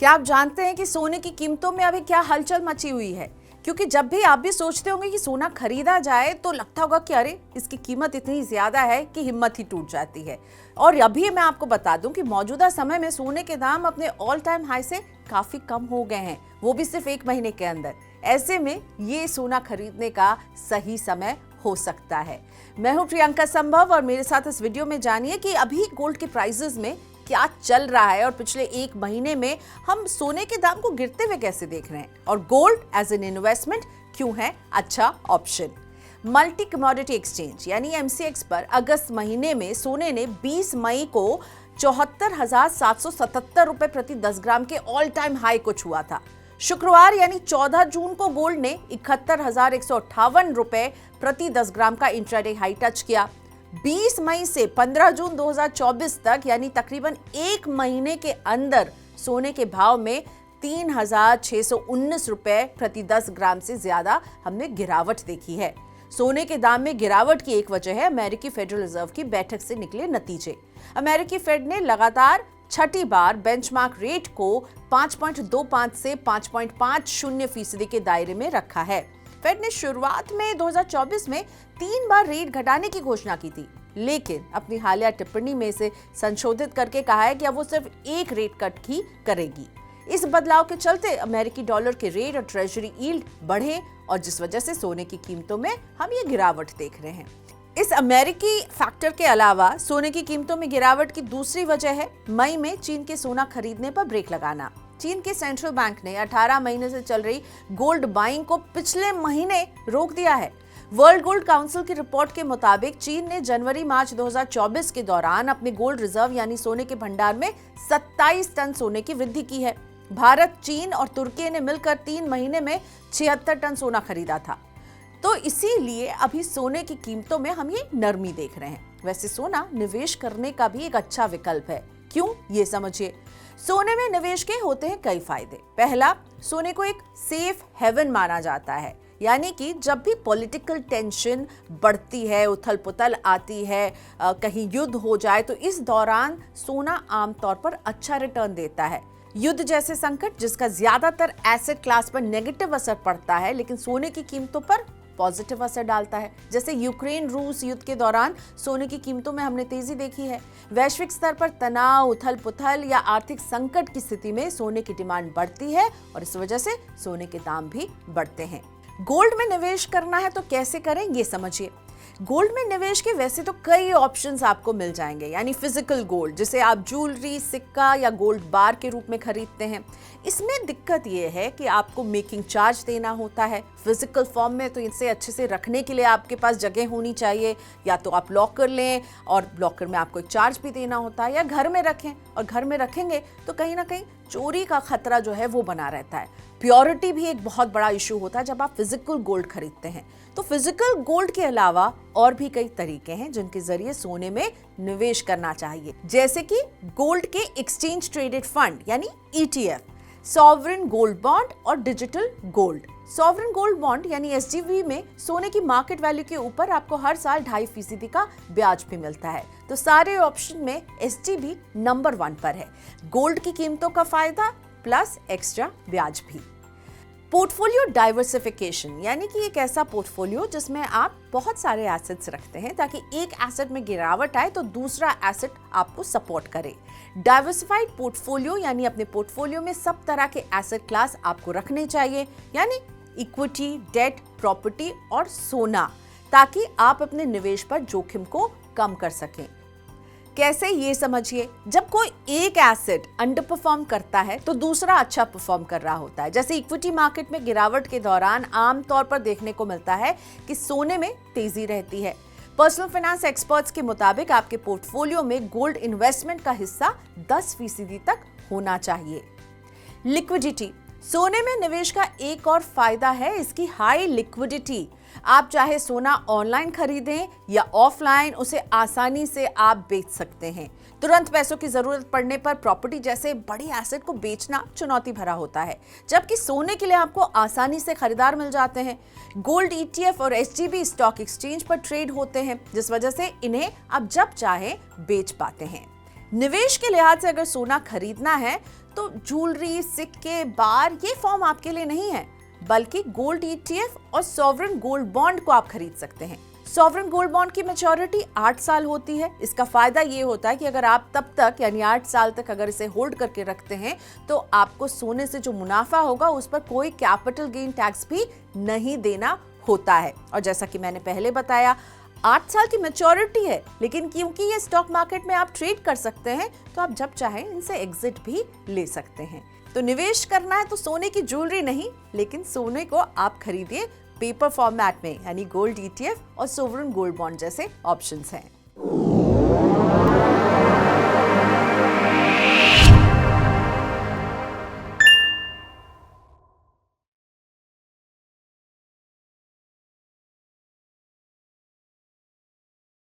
क्या आप जानते हैं कि सोने की कीमतों में अभी क्या हलचल मची हुई है? क्योंकि जब भी आप भी सोचते होंगे कि सोना खरीदा जाए तो लगता होगा कि अरे इसकी कीमत इतनी ज्यादा है कि हिम्मत ही टूट जाती है। और अभी मैं आपको बता दूं कि मौजूदा समय में सोने के दाम अपने ऑल टाइम हाई से काफी कम हो गए हैं, वो भी सिर्फ 1 महीने के अंदर। ऐसे में ये सोना खरीदने का सही समय हो सकता है। मैं हूं प्रियंका संभव और मेरे साथ इस वीडियो में जानिए कि अभी गोल्ड के प्राइसेस में क्या चल रहा है और पिछले 1 महीने में हम सोने के दाम को गिरते हुए कैसे देख रहे हैं और गोल्ड एज एन इन्वेस्टमेंट क्यों है अच्छा ऑप्शन। मल्टी कमोडिटी एक्सचेंज यानी एमसीएक्स पर अगस्त महीने में सोने ने 20 मई को 74,777 रुपए प्रति 10 ग्राम के ऑल टाइम हाई को छुआ था। शुक्रवार यानी 14 जून को गोल्ड ने 71,158 रुपए प्रति 10 ग्राम का इंट्राडे हाई टच किया। 20 मई से 15 जून 2024 तक यानी तकरीबन 1 महीने के अंदर सोने के भाव में 3,619 रुपए प्रति 10 ग्राम से ज्यादा हमने गिरावट देखी है। सोने के दाम में गिरावट की एक वजह है अमेरिकी फेडरल रिजर्व की बैठक से निकले नतीजे। अमेरिकी फेड ने लगातार छठी बार बेंचमार्क रेट को 5.25 से 5.50% के दायरे में रखा है। फेड ने शुरुआत में 2024 में 3 बार रेट घटाने की घोषणा की थी, लेकिन अपनी हालिया टिप्पणी में इसे संशोधित करके कहा है कि अब वो सिर्फ 1 रेट कट ही करेगी। इस बदलाव के चलते अमेरिकी डॉलर के रेट और ट्रेजरी यील्ड बढ़े और जिस वजह से सोने की कीमतों में हम ये गिरावट देख रहे हैं। इस अमेरिकी फैक्टर के अलावा सोने की कीमतों में गिरावट की दूसरी वजह है मई में चीन के सोना खरीदने पर ब्रेक लगाना। चीन के सेंट्रल बैंक ने 18 महीने से चल रही गोल्ड बाइंग को पिछले महीने रोक दिया है। वर्ल्ड गोल्ड काउंसिल की रिपोर्ट के मुताबिक चीन ने जनवरी-मार्च 2024 के दौरान अपने गोल्ड रिजर्व यानी सोने के भंडार में 27 टन सोने की वृद्धि की है। भारत, चीन और तुर्की ने मिलकर 3 महीने में 76 टन सोना खरीदा था। तो इसीलिए अभी सोने की कीमतों में हम ये नरमी देख रहे हैं। वैसे सोना निवेश करने का भी एक अच्छा विकल्प है। क्यों, ये समझिए। सोने में निवेश के होते हैं कई फायदे। पहला, सोने को एक सेफ हेवन माना जाता है, यानी कि जब भी पॉलिटिकल टेंशन बढ़ती है, उथल पुथल आती है, कहीं युद्ध हो जाए तो इस दौरान सोना आमतौर पर अच्छा रिटर्न देता है। युद्ध जैसे संकट जिसका ज्यादातर एसेट क्लास पर नेगेटिव असर पड़ता है, लेकिन सोने की कीमतों पर पॉजिटिव असर डालता है। जैसे यूक्रेन रूस युद्ध के दौरान सोने की कीमतों में हमने तेजी देखी है। वैश्विक स्तर पर तनाव, उथल पुथल या आर्थिक संकट की स्थिति में सोने की डिमांड बढ़ती है और इस वजह से सोने के दाम भी बढ़ते हैं। गोल्ड में निवेश करना है तो कैसे करें, ये समझिए। गोल्ड में निवेश के वैसे तो कई ऑप्शंस आपको मिल जाएंगे, यानी फिजिकल गोल्ड जिसे आप ज्वेलरी, सिक्का या गोल्ड बार के रूप में खरीदते हैं। इसमें दिक्कत ये है कि आपको मेकिंग चार्ज देना होता है फिजिकल फॉर्म में, तो इसे अच्छे से रखने के लिए आपके पास जगह होनी चाहिए। या तो आप लॉकर लें और लॉकर में आपको एक चार्ज भी देना होता है, या घर में रखें और घर में रखेंगे तो कहीं ना कहीं चोरी का खतरा जो है वो बना रहता है। प्योरिटी भी एक बहुत बड़ा इशू होता है जब आप फिजिकल गोल्ड खरीदते हैं। तो फिजिकल गोल्ड के अलावा और भी कई तरीके हैं जिनके जरिए सोने में निवेश करना चाहिए, जैसे कि गोल्ड के एक्सचेंज ट्रेडेड फंड यानी ETF, सॉवरेन गोल्ड बॉन्ड और digital gold. Sovereign gold bond यानी SGB में सोने की मार्केट वैल्यू के ऊपर आपको हर साल 2.5% का ब्याज भी मिलता है। तो सारे ऑप्शन में SGB नंबर 1 पर है। गोल्ड की कीमतों का फायदा प्लस एक्स्ट्रा ब्याज भी। पोर्टफोलियो डाइवर्सिफिकेशन यानी कि एक ऐसा पोर्टफोलियो जिसमें आप बहुत सारे एसेट्स रखते हैं ताकि एक एसेट में गिरावट आए तो दूसरा एसेट आपको सपोर्ट करे। डाइवर्सिफाइड पोर्टफोलियो यानी अपने पोर्टफोलियो में सब तरह के एसेट क्लास आपको रखने चाहिए, यानी इक्विटी, डेट, प्रॉपर्टी और सोना, ताकि आप अपने निवेश पर जोखिम को कम कर सकें। कैसे, ये समझिए। जब कोई एक एसेट अंडर परफॉर्म करता है तो दूसरा अच्छा परफॉर्म कर रहा होता है। जैसे इक्विटी मार्केट में गिरावट के दौरान आमतौर पर देखने को मिलता है कि सोने में तेजी रहती है। पर्सनल फाइनेंस एक्सपर्ट्स के मुताबिक आपके पोर्टफोलियो में गोल्ड इन्वेस्टमेंट का हिस्सा 10% तक होना चाहिए। लिक्विडिटी, सोने में निवेश का एक और फायदा है इसकी हाई लिक्विडिटी। आप चाहे सोना ऑनलाइन खरीदें या ऑफलाइन, उसे आसानी से आप बेच सकते हैं। तुरंत पैसों की जरूरत पड़ने पर प्रॉपर्टी जैसे बड़ी एसेट को बेचना चुनौती भरा होता है, जबकि सोने के लिए आपको आसानी से खरीदार मिल जाते हैं। गोल्ड ETF और SGB स्टॉक एक्सचेंज पर ट्रेड होते हैं, जिस वजह से इन्हें आप जब चाहे बेच पाते हैं। निवेश के लिहाज से अगर सोना खरीदना है तो ज्वेलरी, सिक्के, बार ये फॉर्म आपके लिए नहीं है, बल्कि गोल्ड ETF और सॉवरेन गोल्ड बॉन्ड को आप खरीद सकते हैं। सॉवरेन गोल्ड बॉन्ड की मैच्योरिटी 8 साल होती है। इसका फायदा ये होता है कि अगर आप तब तक यानी 8 साल तक अगर इसे होल्ड करके रखते हैं तो आपको सोने से जो मुनाफा होगा उस पर कोई कैपिटल गेन टैक्स भी नहीं देना होता है। और जैसा कि मैंने पहले बताया, 8 साल की मैच्योरिटी है, लेकिन क्योंकि ये स्टॉक मार्केट में आप ट्रेड कर सकते हैं तो आप जब चाहें इनसे एग्जिट भी ले सकते हैं। तो निवेश करना है तो सोने की ज्वेलरी नहीं, लेकिन सोने को आप खरीदिए पेपर फॉर्मेट में, यानी गोल्ड ETF और सोवरेन गोल्ड बॉन्ड जैसे ऑप्शंस हैं।